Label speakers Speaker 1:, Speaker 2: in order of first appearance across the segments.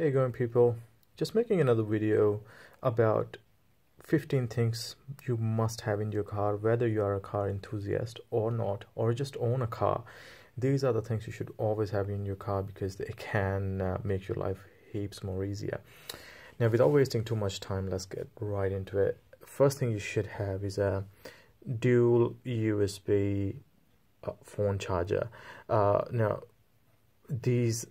Speaker 1: Hey going people, just making another video about 15 things you must have in your car, whether you are a car enthusiast or not, or just own a car. These are the things you should always have in your car because they can make your life heaps more easier. Now, without wasting too much time, let's get right into it. First thing you should have is a dual USB phone charger. Now these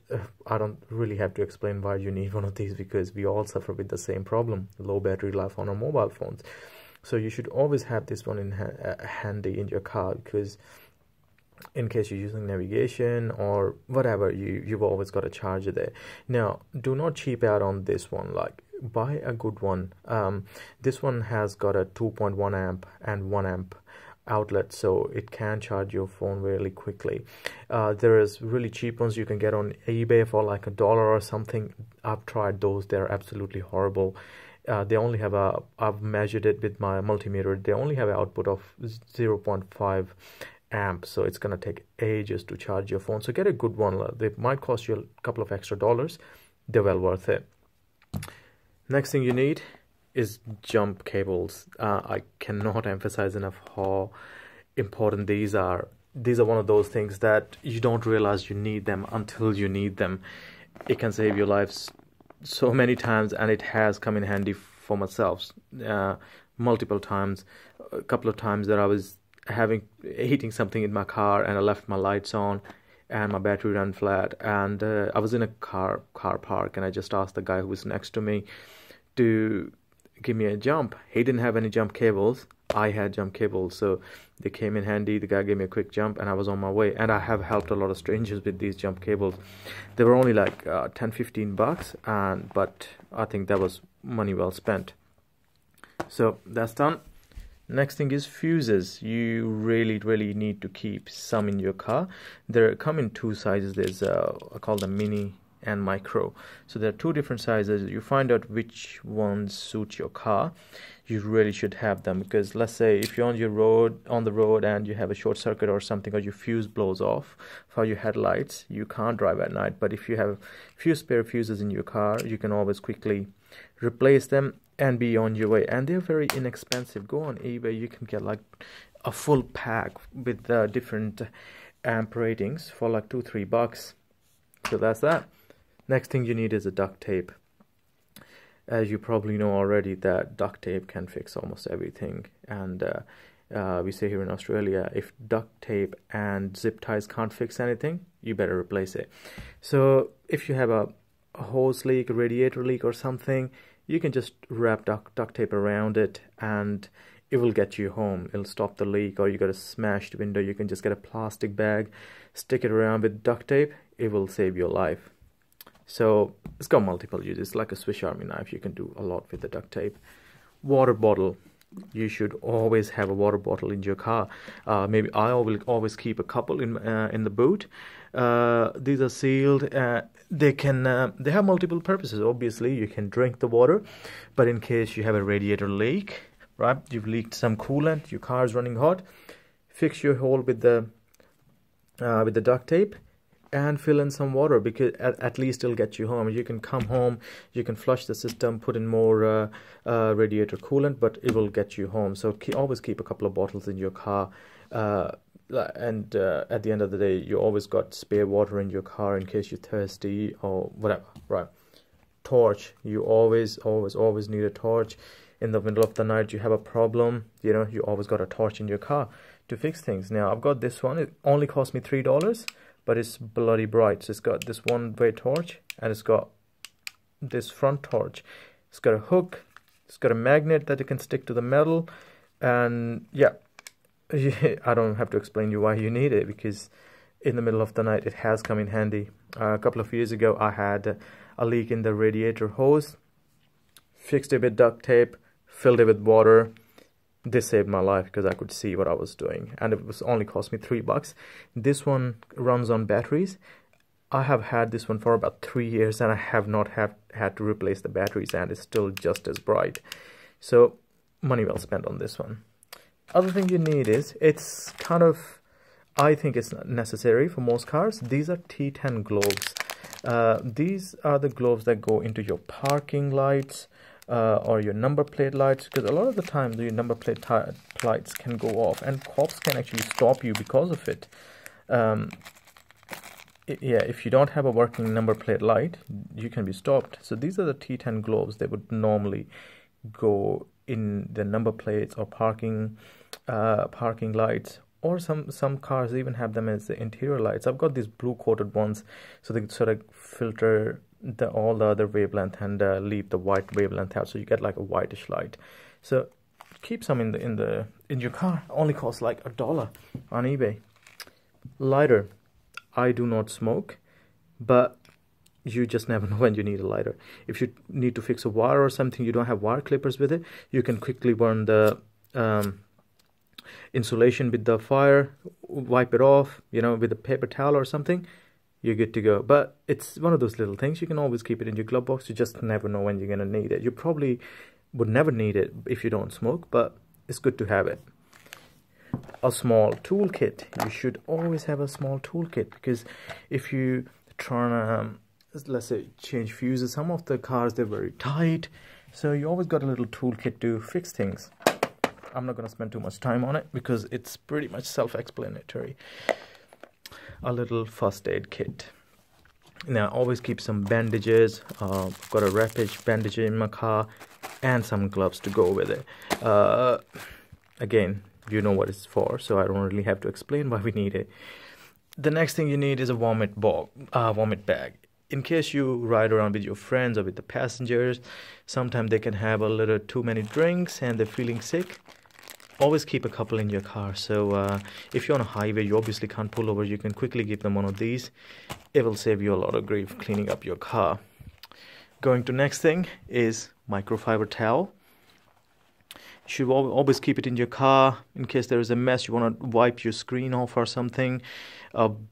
Speaker 1: I don't really have to explain why you need one of these, because we all suffer with the same problem, low battery life on our mobile phones. So you should always have this one in handy in your car, because in case you're using navigation or whatever, you've always got a charger there. Now, do not cheap out on this one. Like, buy a good one. This one has got a 2.1 amp and 1 amp outlet, so it can charge your phone really quickly. There is really cheap ones you can get on eBay for like $1 or something. I've tried those, they're absolutely horrible. They only have I've measured it with my multimeter, they only have an output of 0.5 amp, so it's gonna take ages to charge your phone. So get a good one. They might cost you a couple of extra dollars, they're well worth it. Next thing you need is jump cables. I cannot emphasize enough how important these are. These are one of those things that you don't realize you need them until you need them. It can save your lives so many times, and it has come in handy for myself multiple times. A couple of times that I was heating something in my car and I left my lights on and my battery ran flat, and I was in a car park, and I just asked the guy who was next to me to give me a jump. He didn't have any jump cables, I had jump cables, so they came in handy. The guy gave me a quick jump and I was on my way. And I have helped a lot of strangers with these jump cables. They were only like 10-15 bucks, but I think that was money well spent. So that's done. Next thing is fuses. You really need to keep some in your car. They come in two sizes. There's I call them mini and micro. So there are two different sizes. You find out which ones suit your car. You really should have them, because let's say if you're on the road and you have a short circuit or something, or your fuse blows off for your headlights, you can't drive at night. But if you have a few spare fuses in your car, you can always quickly replace them and be on your way. And they're very inexpensive. Go on eBay, you can get like a full pack with different amp ratings for like $2-3 bucks. So that's that. Next thing you need is a duct tape. As you probably know already, that duct tape can fix almost everything. And we say here in Australia, if duct tape and zip ties can't fix anything, you better replace it. So if you have a hose leak, a radiator leak or something, you can just wrap duct tape around it and it will get you home. It'll stop the leak. Or you got a smashed window, you can just get a plastic bag, stick it around with duct tape. It will save your life. So it's got multiple uses. It's like a Swiss Army knife. You can do a lot with the duct tape. Water bottle. You should always have a water bottle in your car. Maybe I will always keep a couple in the boot. These are sealed. They have multiple purposes. Obviously, you can drink the water, but in case you have a radiator leak, right? You've leaked some coolant. Your car is running hot. Fix your hole with the duct tape and fill in some water, because at least it'll get you home. You can come home, you can flush the system, put in more radiator coolant, but it will get you home. So always keep a couple of bottles in your car, and at the end of the day, you always got spare water in your car in case you're thirsty or whatever, right? Torch. You always need a torch. In the middle of the night you have a problem, you always got a torch in your car to fix things. Now I've got this one. It only cost me $3, but it's bloody bright. So it's got this one-way torch, and it's got this front torch. It's got a hook, it's got a magnet that it can stick to the metal, and yeah, I don't have to explain you why you need it, because in the middle of the night it has come in handy. A couple of years ago I had a leak in the radiator hose, fixed it with duct tape, filled it with water. This saved my life because I could see what I was doing, and it was only cost me $3. This one runs on batteries. I have had this one for about 3 years and I have not had to replace the batteries, and it's still just as bright. So money well spent on this one. Other thing you need is, it's kind of, I think it's necessary for most cars. These are T10 globes. These are the gloves that go into your parking lights or your number plate lights, because a lot of the time the number plate lights can go off and cops can actually stop you because of it. Yeah, if you don't have a working number plate light, you can be stopped. So these are the T10 gloves. They would normally go in the number plates or parking lights, or some cars even have them as the interior lights. I've got these blue coated ones, so they sort of filter all the other wavelength and leave the white wavelength out, so you get like a whitish light. So keep some in your car. Only costs like $1 on eBay. Lighter. I do not smoke, but you just never know when you need a lighter. If you need to fix a wire or something, you don't have wire clippers with it, you can quickly burn the insulation with the fire, wipe it off, you know, with a paper towel or something, you're good to go. But it's one of those little things. You can always keep it in your glove box. You just never know when you're going to need it. You probably would never need it if you don't smoke, but it's good to have it. A small toolkit. You should always have a small toolkit, because if you try to let's say change fuses, some of the cars, they're very tight, so you always got a little toolkit to fix things. I'm not going to spend too much time on it because it's pretty much self-explanatory. A little first aid kit. Now always keep some bandages. I've got a Rapid bandage in my car and some gloves to go with it. Again, you know what it's for, so I don't really have to explain why we need it. The next thing you need is a vomit bag. In case you ride around with your friends or with the passengers, sometimes they can have a little too many drinks and they're feeling sick. Always keep a couple in your car. So if you're on a highway, you obviously can't pull over, you can quickly give them one of these. It will save you a lot of grief cleaning up your car. Going to next thing is microfiber towel. You should always keep it in your car in case there is a mess, you want to wipe your screen off or something.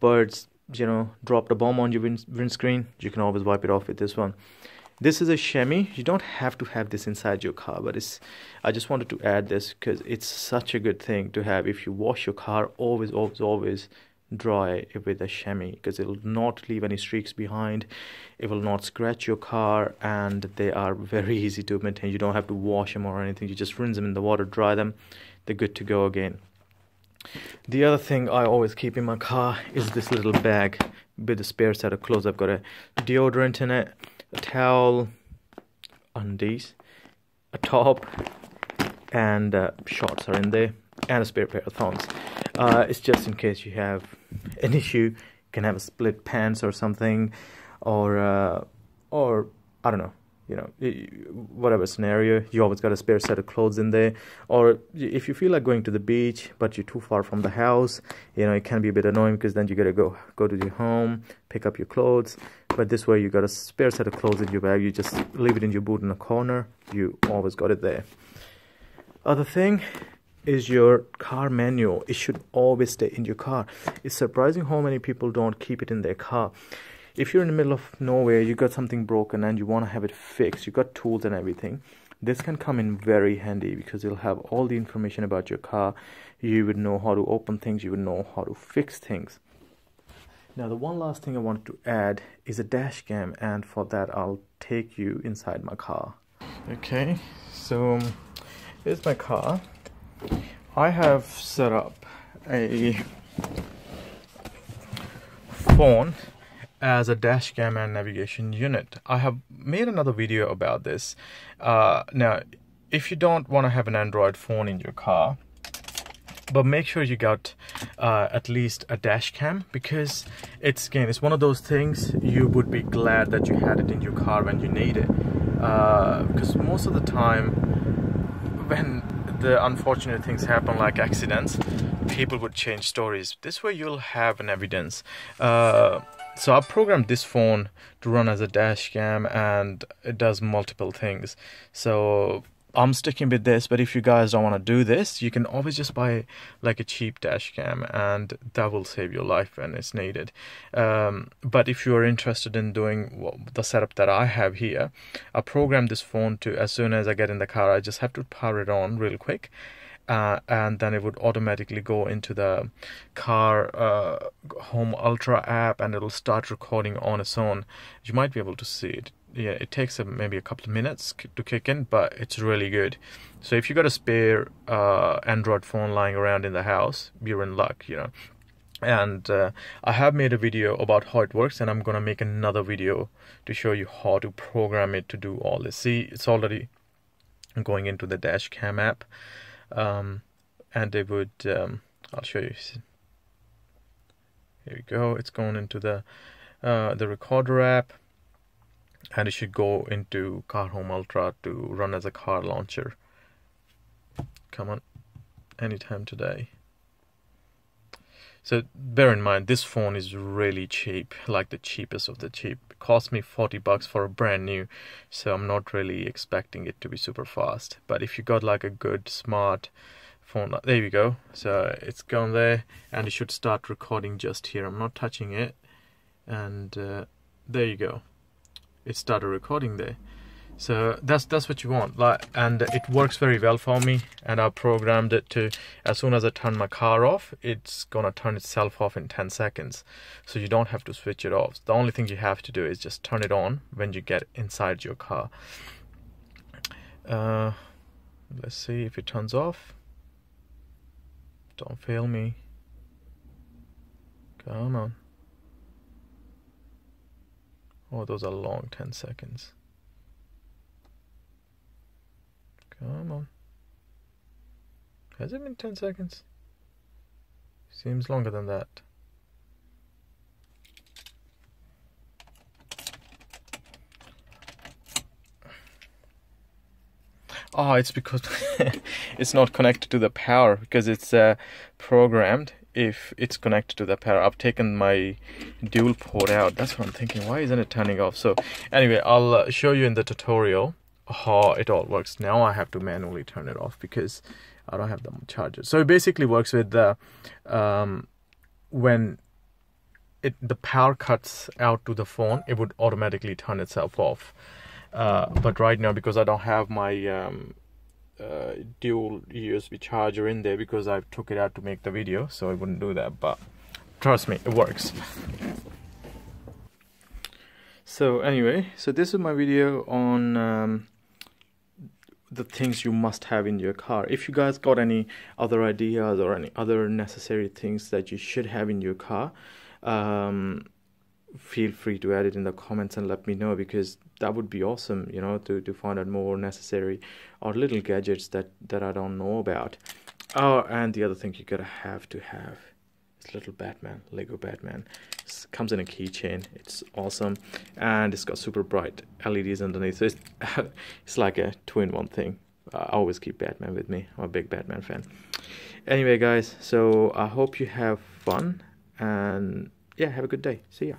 Speaker 1: Birds, you know, dropped a bomb on your windscreen, you can always wipe it off with this one. This is a chamois. You don't have to have this inside your car, but I just wanted to add this because it's such a good thing to have. If you wash your car, always dry it with a chamois, because it will not leave any streaks behind. It will not scratch your car, and they are very easy to maintain. You don't have to wash them or anything. You just rinse them in the water, dry them, they're good to go again. The other thing I always keep in my car is this little bag with a spare set of clothes. I've got a deodorant in it, a towel, undies, a top, and shorts are in there, and a spare pair of thongs. It's just in case you have an issue. You can have a split pants or something, or I don't know, you know, whatever scenario, you always got a spare set of clothes in there. Or if you feel like going to the beach but you're too far from the house, you know, it can be a bit annoying because then you gotta go to your home, pick up your clothes. But this way you got a spare set of clothes in your bag. You just leave it in your boot in a corner. You always got it there. Other thing is your car manual. It should always stay in your car. It's surprising how many people don't keep it in their car. If you're in the middle of nowhere, you got something broken and you want to have it fixed, you got tools and everything, this can come in very handy because it'll have all the information about your car. You would know how to open things, you would know how to fix things. Now the one last thing I wanted to add is a dash cam, and for that I'll take you inside my car. Okay, so here's my car. I have set up a phone as a dash cam and navigation unit. I have made another video about this. Now, if you don't want to have an Android phone in your car, but make sure you got at least a dash cam, because it's one of those things you would be glad that you had it in your car when you need it. Because most of the time when the unfortunate things happen, like accidents, people would change stories. This way you'll have an evidence. So I programmed this phone to run as a dash cam, and it does multiple things. So I'm sticking with this, but if you guys don't want to do this, you can always just buy like a cheap dash cam, and that will save your life when it's needed. But if you are interested in doing the setup that I have here, I programmed this phone to, as soon as I get in the car, I just have to power it on real quick, and then it would automatically go into the car home ultra app, and it'll start recording on its own. You might be able to see it. Yeah, it takes maybe a couple of minutes to kick in, but it's really good. So if you got a spare Android phone lying around in the house, you're in luck, you know. And I have made a video about how it works, and I'm gonna make another video to show you how to program it to do all this. See, it's already going into the dash cam app, and it would I'll show you. Here we go. It's going into the recorder app, and it should go into Car Home Ultra to run as a car launcher. Come on, anytime today. So bear in mind, this phone is really cheap, like the cheapest of the cheap. It cost me $40 for a brand new, so I'm not really expecting it to be super fast. But if you got like a good smart phone, there you go. So it's gone there, and it should start recording just here. I'm not touching it, and there you go. It started recording there. So that's what you want, and it works very well for me. And I programmed it to, as soon as I turn my car off, it's gonna turn itself off in 10 seconds. So you don't have to switch it off. The only thing you have to do is just turn it on when you get inside your car. Let's see if it turns off. Don't fail me. Come on. Oh, those are long 10 seconds. Come on. Has it been 10 seconds? Seems longer than that. Oh, it's because it's not connected to the power, because it's programmed if it's connected to the power. I've taken my dual port out. That's what I'm thinking. Why isn't it turning off? So anyway, I'll show you in the tutorial how it all works. Now I have to manually turn it off because I don't have the charger. So it basically works with the when the power cuts out to the phone, it would automatically turn itself off. But right now, because I don't have my dual USB charger in there, because I took it out to make the video, so I wouldn't do that. But trust me, it works. So anyway, so this is my video on the things you must have in your car. If you guys got any other ideas or any other necessary things that you should have in your car, feel free to add it in the comments and let me know, because that would be awesome, you know, to find out more necessary or little gadgets that I don't know about. Oh, and the other thing you gotta have is little Batman, Lego Batman. It comes in a keychain. It's awesome, and it's got super bright LEDs underneath. So it's like a two-in-one thing. I always keep Batman with me. I'm a big Batman fan. Anyway, guys, so I hope you have fun, and yeah, have a good day. See ya.